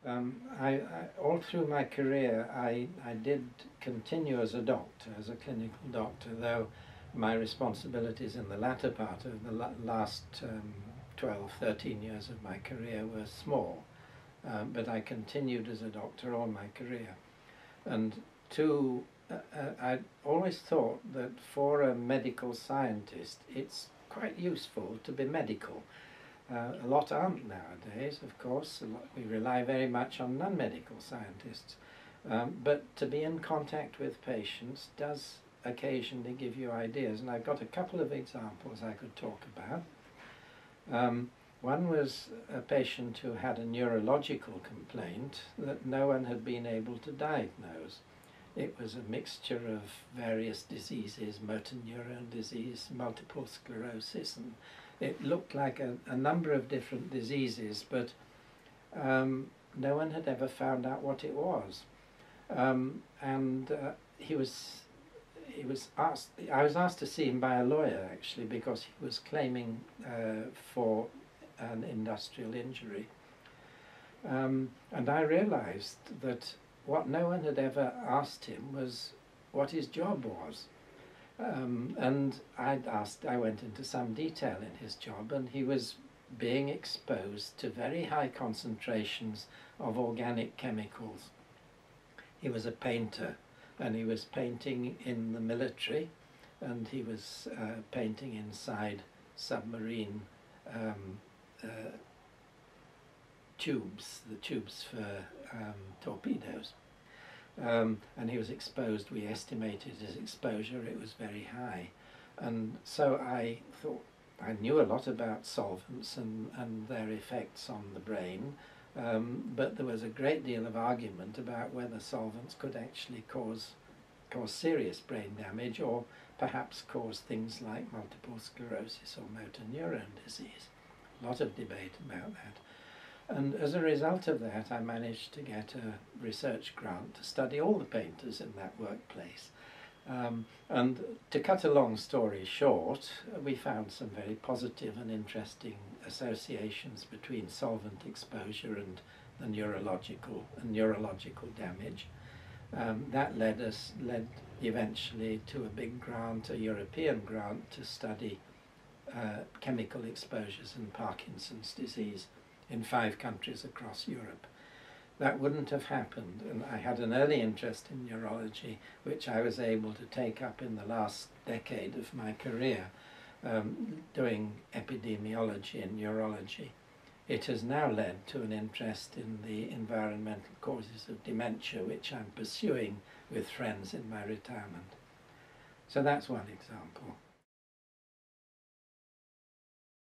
All through my career, I did continue as a doctor, as a clinical doctor, though my responsibilities in the latter part of the last 12, 13 years of my career were small. But I continued as a doctor all my career. And I always thought that for a medical scientist, it's quite useful to be medical. A lot aren't nowadays, of course. We rely very much on non-medical scientists. But to be in contact with patients does occasionally give you ideas. And I've got a couple of examples I could talk about. One was a patient who had a neurological complaint that no one had been able to diagnose. It was a mixture of various diseases, motor neuron disease, multiple sclerosis, and it looked like a number of different diseases, but no one had ever found out what it was. I was asked to see him by a lawyer, actually, because he was claiming for an industrial injury. And I realized that what no one had ever asked him was what his job was. And I went into some detail in his job, and he was being exposed to very high concentrations of organic chemicals. He was a painter, and he was painting in the military, and he was painting inside submarine tubes, the tubes for torpedoes. And he was exposed, we estimated his exposure, it was very high. And so I thought, I knew a lot about solvents and their effects on the brain, but there was a great deal of argument about whether solvents could actually cause serious brain damage, or perhaps cause things like multiple sclerosis or motor neuron disease. A lot of debate about that. And as a result of that, I managed to get a research grant to study all the painters in that workplace. And to cut a long story short, we found some very positive and interesting associations between solvent exposure and the neurological damage. That led eventually to a big grant, a European grant, to study chemical exposures in Parkinson's disease in 5 countries across Europe. That wouldn't have happened, and I had an early interest in neurology, which I was able to take up in the last decade of my career, doing epidemiology and neurology. It has now led to an interest in the environmental causes of dementia, which I'm pursuing with friends in my retirement. So that's one example.